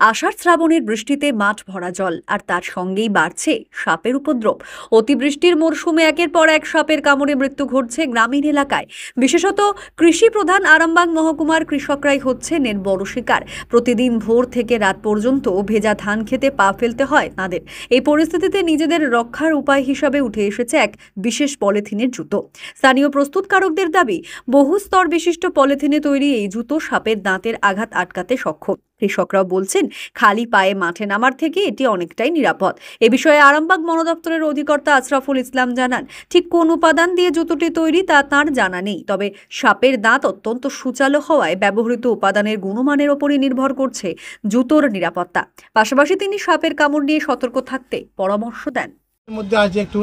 আষাঢ় শ্রাবণের বৃষ্টিতে মাঠ ভরা জল আর তার সঙ্গেই বাড়ছে সাপের উপদ্রব। অতিবৃষ্টির মরশুমে একের পর এক সাপের কামড়ে মৃত্যু ঘটছে গ্রামীণ এলাকায়। বিশেষত কৃষি প্রধান আরামবাগ মহকুমার কৃষকরাই হচ্ছেন এর বড় শিকার। প্রতিদিন ভোর থেকে রাত পর্যন্ত ভেজা ধান খেতে পা ফেলতে হয় তাদের। এই পরিস্থিতিতে নিজেদের রক্ষার উপায় হিসাবে উঠে এসেছে এক বিশেষ পলিথিনের জুতো। স্থানীয় প্রস্তুতকারকদের দাবি, বহু স্তর বিশিষ্ট পলিথিনে তৈরি এই জুতো সাপের দাঁতের আঘাত আটকাতে সক্ষম। কৃষকরা বলছেন, খালি পায়ে মাঠে নামার থেকে এটি অনেকটাই নিরাপদ। এ বিষয়ে আরামবাগ বন দপ্তরের অধিকর্তা আশরাফুল ইসলাম জানান, ঠিক কোন উপাদান দিয়ে জুতোটি তৈরি তা তাঁর জানা নেই। তবে সাপের দাঁত অত্যন্ত সুচালো হওয়ায় ব্যবহৃত উপাদানের গুণমানের ওপরই নির্ভর করছে জুতোর নিরাপত্তা। পাশাপাশি তিনি সাপের কামড় নিয়ে সতর্ক থাকতে পরামর্শ দেন। মধ্যে আছে একটু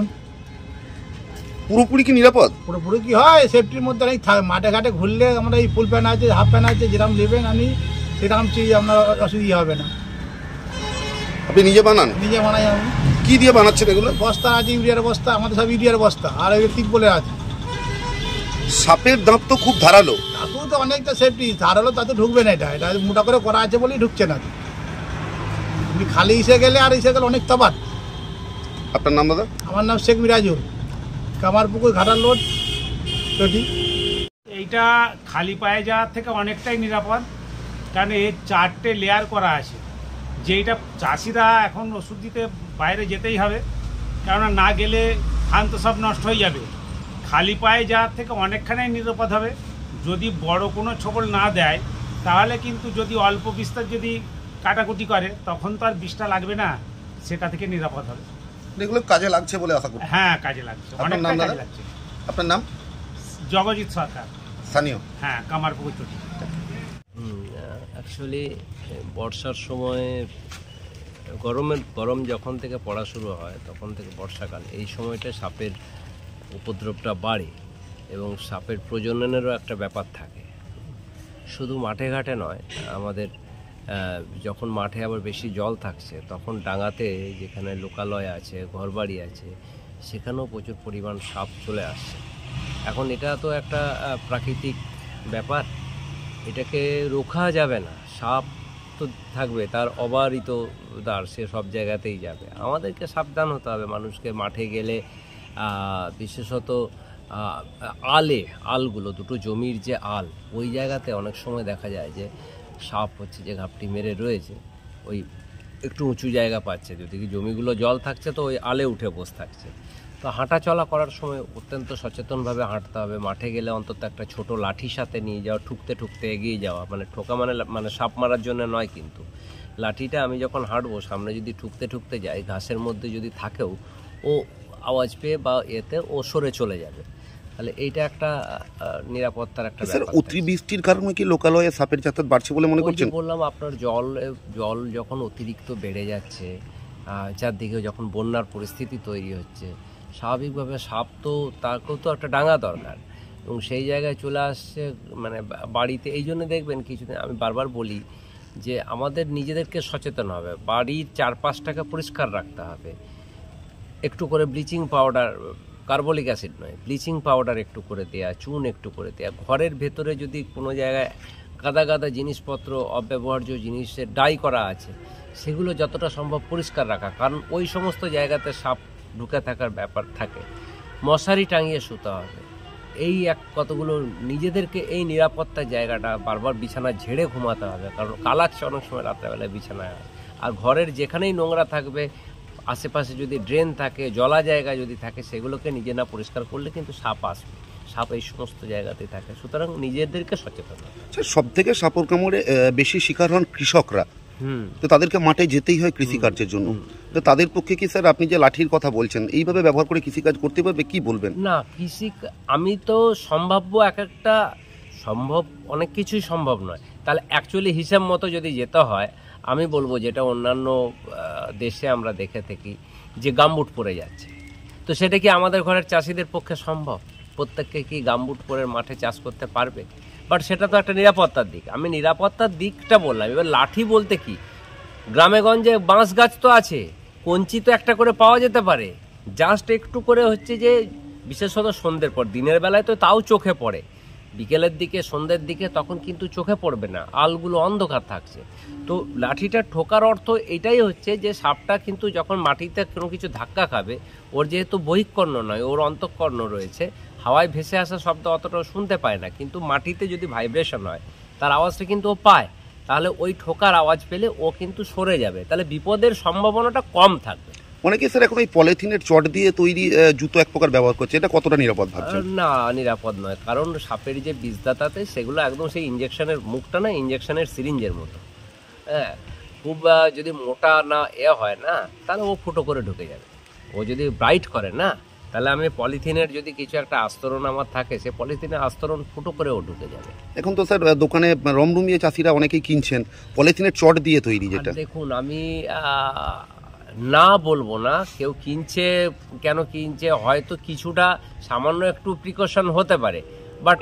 পুরোপুরি কি নিরাপদ? পুরোপুরি কি হয়, সেফটির মধ্যে নেই। মাঠে ঘাটে ঘুরলে আমরা এই ফুল প্যান্ট আছে, হাফ প্যান্ট আছে, যেরকম নেবেন আমি সেরকম আপনার অসুবিধা হবে না। আপনি নিজে বানান? নিজে বানাই আমি। কি দিয়ে বানাচ্ছেন এগুলো? বস্তা আছে, ইউরিয়ার বস্তা, আমাদের সব ইউরিয়ার বস্তা, আর ওই তিরপলের আছে। সাপের দাঁত তো খুব ধারালো। তাতেও তো অনেকটা সেফটি, ধারালো তাতে ঢুকবে না। এটা মোটা করে করা আছে বলেই ঢুকছে না। তুমি খালি এসে গেলে আর এসে গেলে অনেক তফাৎ। আপনার নাম দাদা? আমার নাম শেখ মিরাজুল, কামারপুকুর ঘাটাল রোড। এইটা খালি পায়ে যাওয়ার থেকে অনেকটাই নিরাপদ, কারণ এর 4টে লেয়ার করা আছে। যেইটা চাষিরা এখন ওষুধ দিতে বাইরে যেতেই হবে, কেননা না গেলে ধান তো সব নষ্ট হয়ে যাবে। খালি পায়ে যাওয়ার থেকে অনেকখানি নিরাপদ হবে। যদি বড় কোনো ছোবল না দেয়, তাহলে কিন্তু যদি অল্প বিস্তার যদি কাটাকুটি করে, তখন তো আর বিষটা লাগবে না, সেটা থেকে নিরাপদ হবে। এগুলো কাজে লাগছে বলে আশা করি। হ্যাঁ, কাজে লাগছে, অনেকটাই কাজে লাগছে। আপনার নাম? জগজিৎ সরকার, স্থানীয়। হ্যাঁ, কামারপুকুর চটি। অ্যাকচুয়ালি বর্ষার সময় গরম যখন থেকে পড়া শুরু হয় তখন থেকে বর্ষাকাল, এই সময়টা সাপের উপদ্রবটা বাড়ে এবং সাপের প্রজননেরও একটা ব্যাপার থাকে। শুধু মাঠে ঘাটে নয়, আমাদের যখন মাঠে আবার বেশি জল থাকছে তখন ডাঙাতে যেখানে লোকালয় আছে, ঘরবাড়ি আছে, সেখানেও প্রচুর পরিমাণ সাপ চলে আসছে। এখন এটা তো একটা প্রাকৃতিক ব্যাপার, এটাকে রোখা যাবে না। সাপ তো থাকবে, তার অবারিত দ্বার, সে সব জায়গাতেই যাবে। আমাদেরকে সাবধান হতে হবে। মানুষকে মাঠে গেলে বিশেষত আলগুলো, দুটো জমির যে আল, ওই জায়গাতে অনেক সময় দেখা যায় যে সাপ হচ্ছে যে ঘাপটি মেরে রয়েছে, ওই একটু উঁচু জায়গা পাচ্ছে, যদি জমিগুলো জল থাকছে তো ওই আলে উঠে বসে থাকছে। তো হাঁটা চলা করার সময় অত্যন্ত সচেতনভাবে হাঁটতে হবে। মাঠে গেলে অন্তত একটা ছোট লাঠি সাথে নিয়ে যাওয়া, ঠুকতে ঠুকতে এগিয়ে যাওয়া, মানে ঠোকা মানে সাপ মারার জন্য নয়, কিন্তু লাঠিটা আমি যখন হাঁটবো সামনে যদি ঠুকতে ঠুকতে যাই, ঘাসের মধ্যে যদি থাকেও ও আওয়াজ পেয়ে বা এতে ও সরে চলে যাবে। তাহলে এইটা একটা নিরাপত্তার একটা ব্যাপার। অতিবৃষ্টির কারণে কি লোকালয়ে সাপের যাতায়াত বাড়ছে বলে মনে করছেন? বললাম আপনার জল যখন অতিরিক্ত বেড়ে যাচ্ছে, চারদিকে যখন বন্যার পরিস্থিতি তৈরি হচ্ছে, স্বাভাবিকভাবে সাপ তো তাকেও তো একটা ডাঙা দরকার, এবং সেই জায়গায় চলে আসছে মানে বাড়িতে। এই জন্য দেখবেন কিছুদিন আমি বারবার বলি যে আমাদের নিজেদেরকে সচেতন হবে, বাড়ির চারপাশটাকে পরিষ্কার রাখতে হবে। একটু করে ব্লিচিং পাউডার, কার্বলিক অ্যাসিড নয়, ব্লিচিং পাউডার একটু করে দেয়া, চুন একটু করে দেয়া। ঘরের ভেতরে যদি কোনো জায়গায় গাদা জিনিসপত্র, অব্যবহার্য জিনিসের ডাই করা আছে, সেগুলো যতটা সম্ভব পরিষ্কার রাখা, কারণ ওই সমস্ত জায়গাতে সাপ ঢুকে থাকার ব্যাপার থাকে। মশারি টাঙিয়ে শুতে হবে। এই কতগুলো নিজেদেরকে এই নিরাপত্তার জায়গাটা বারবার বিছানা ঝেড়ে ঘুমাতে হবে, কারণ কালাচ্ছে অনেক সময় রাত্রেবেলায় বিছানায়। আর ঘরের যেখানেই নোংরা থাকবে, আশেপাশে যদি ড্রেন থাকে, জলা জায়গা যদি থাকে, সেগুলোকে নিজে না পরিষ্কার করলে কিন্তু সাপ আসবে। সাপ এই সমস্ত জায়গাতেই থাকে, সুতরাং নিজেদেরকে সচেতন হবে। সব থেকে সাপের কামড়ে বেশি শিকার হন কৃষকরা। তো তাদেরকে মাঠে যেতেই হয় কৃষিকার্যের জন্য। তো তাদের পক্ষে কি স্যার, আপনি যে লাঠির কথা বলছেন, এইভাবে ব্যবহার করে কৃষিকাজ করতে পারবে, কি বলবেন? না, আমি তো সম্ভাব্য একটা সম্ভব, অনেক কিছুই সম্ভব নয়। তাহলে অ্যাকচুয়ালি হিসাব মতো যদি যেতে হয়, আমি বলবো যেটা অন্যান্য দেশে আমরা দেখে থাকি যে গামবুট পরে যাচ্ছে, তো সেটা কি আমাদের ঘরের চাষিদের পক্ষে সম্ভব? প্রত্যেককে কি গামবুট পরে মাঠে চাষ করতে পারবে? বাট সেটা তো একটা নিরাপত্তার দিক, আমি নিরাপত্তার দিকটা বললাম। এবার লাঠি বলতে কি, গ্রামে গঞ্জে বাঁশ গাছ তো আছে, কঞ্চি তো একটা করে পাওয়া যেতে পারে। জাস্ট একটু করে হচ্ছে যে, বিশেষত সন্ধ্যের পর, দিনের বেলায় তো তাও চোখে পড়ে বিকেলের দিকে সন্ধ্যের দিকে তখন কিন্তু চোখে পড়বে না, আলগুলো অন্ধকার থাকছে। তো লাঠিটা ঠোকার অর্থ এটাই হচ্ছে যে সাপটা কিন্তু যখন মাটিতে কোনো কিছু ধাক্কা খাবে, ওর যেহেতু বহিঃকর্ণ নয়, ওর অন্তঃকর্ণ রয়েছে, হাওয়ায় ভেসে আসা শব্দ অতটাও শুনতে পায় না, কিন্তু মাটিতে যদি ভাইব্রেশন হয় তার আওয়াজটা কিন্তু ও পায়। তাহলে ওই ঠোকার আওয়াজ পেলে ও কিন্তু সরে যাবে, তাহলে বিপদের সম্ভাবনাটা কম থাকবে। অনেকে স্যার এখন ওই পলিথিনের চট দিয়ে তৈরি জুতো এক প্রকার ব্যবহার করছে, এটা কতটা নিরাপদ ভাবছেন? না, নিরাপদ নয়, কারণ সাপের যে বিষদাতাতে সেগুলো একদম সেই ইঞ্জেকশনের মুখটা না, ইঞ্জেকশনের সিরিঞ্জের মতো। হ্যাঁ, খুব যদি মোটা না হয় না, তাহলে ও ফুটো করে ঢুকে যাবে। ও যদি ব্রাইট করে না, তাহলে আমি পলিথিনের যদি কিছু একটা আস্তরণ আমার থাকে, সে পলিথিনের আস্তরণ ফুটো করে ও ঢুকে যাবে। এখন তো স্যার দোকানে রমরমিয়ে চাষিরা অনেকেই কিনছেন পলিথিনের চট দিয়ে তৈরি, যেটা দেখুন, আমি না বলবো না, কেউ কিনছে কেন কিনছে, হয়তো কিছুটা সামান্য একটু প্রিকশন হতে পারে, বাট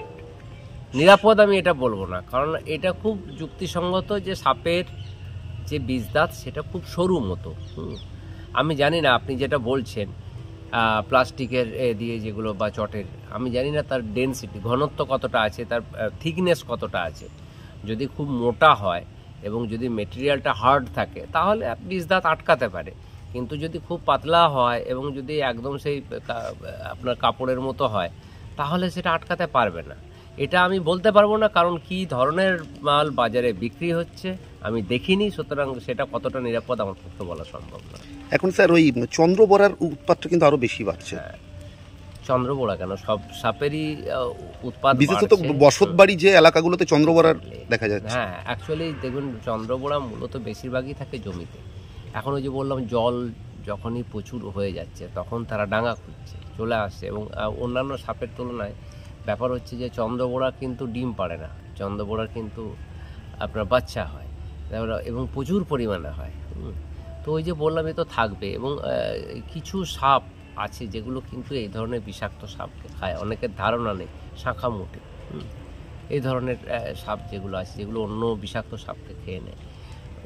নিরাপদ আমি এটা বলবো না। কারণ এটা খুব যুক্তিসঙ্গত যে সাপের যে বিষদাঁত সেটা খুব সরু মতো। আমি জানি না আপনি যেটা বলছেন প্লাস্টিকের দিয়ে যেগুলো বা চটের, আমি জানি না তার ডেনসিটি, ঘনত্ব কতটা আছে, তার থিকনেস কতটা আছে। যদি খুব মোটা হয় এবং যদি মেটেরিয়ালটা হার্ড থাকে তাহলে বিষদাঁত আটকাতে পারে, কিন্তু যদি খুব পাতলা হয় এবং যদি একদম সেই আপনার কাপড়ের মতো হয় তাহলে সেটা আটকাতে পারবে না। এটা আমি বলতে পারবো না, কারণ কি ধরনের মাল বাজারে বিক্রি হচ্ছে আমি দেখিনি, সুতরাং সেটা কতটা নিরাপদ আমার পক্ষে বলা সম্ভব না। এখন স্যার ওই চন্দ্রবড়ার উৎপাতটা কিন্তু আরো বেশি বাড়ছে। চন্দ্রবোড়া কেন, সব সাপেরই উৎপাদ, বিশেষত বসত বাড়ি যে এলাকাগুলোতে চন্দ্রবড়ার দেখা যাচ্ছে। হ্যাঁ, অ্যাকচুয়ালি দেখুন, চন্দ্রবোড়া মূলত বেশিরভাগই থাকে জমিতে। এখন ওই যে বললাম, জল যখনই প্রচুর হয়ে যাচ্ছে তখন তারা ডাঙা খুঁজছে, চলে আসছে। এবং অন্যান্য সাপের তুলনায় ব্যাপার হচ্ছে যে চন্দ্রবোড়া কিন্তু ডিম পাড়ে না, চন্দ্রবোড়ার কিন্তু আপনার বাচ্চা হয় এবং প্রচুর পরিমাণে হয়। তো ওই যে বললাম, এ তো থাকবে। এবং কিছু সাপ আছে যেগুলো কিন্তু এই ধরনের বিষাক্ত সাপকে খায়, অনেকের ধারণা নেই, শাঁখামুটে এই ধরনের সাপ যেগুলো আছে, যেগুলো অন্য বিষাক্ত সাপকে খেয়ে নেয়।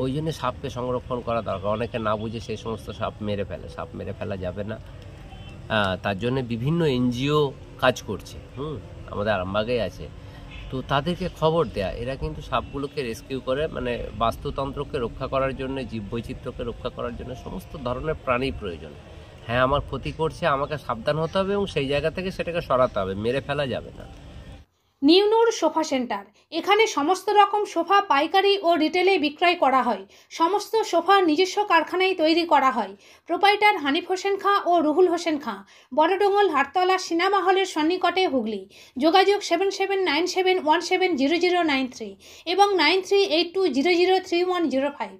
ওই জন্য সাপকে সংরক্ষণ করা দরকার। অনেকে না বুঝে সেই সমস্ত সাপ মেরে ফেলে, সাপ মেরে ফেলা যাবে না। তার জন্য বিভিন্ন এনজিও কাজ করছে, আমাদের আরামবাগে আছে। তো তাদেরকে খবর দেয়া, এরা কিন্তু সাপগুলোকে রেস্কিউ করে, মানে বাস্তুতন্ত্রকে রক্ষা করার জন্য, জীববৈচিত্র্যকে রক্ষা করার জন্য সমস্ত ধরনের প্রাণী প্রয়োজন। হ্যাঁ, আমার ক্ষতি করছে, আমাকে সাবধান হতে হবে এবং সেই জায়গা থেকে সেটাকে সরাতে হবে, মেরে ফেলা যাবে না। নিউ নূর সোফা সেন্টার, এখানে সমস্ত রকম সোফা পাইকারি ও রিটেলে বিক্রয় করা হয়। সমস্ত সোফা নিজস্ব কারখানায় তৈরি করা হয়। প্রোপাইটার হানিফ হোসেন খাঁ ও রুহুল হোসেন খাঁ, বড়ডোঙ্গল হাটতলা সিনেমা হলের সন্নিকটে, হুগলি। যোগাযোগ 7797170093 এবং 9382003105।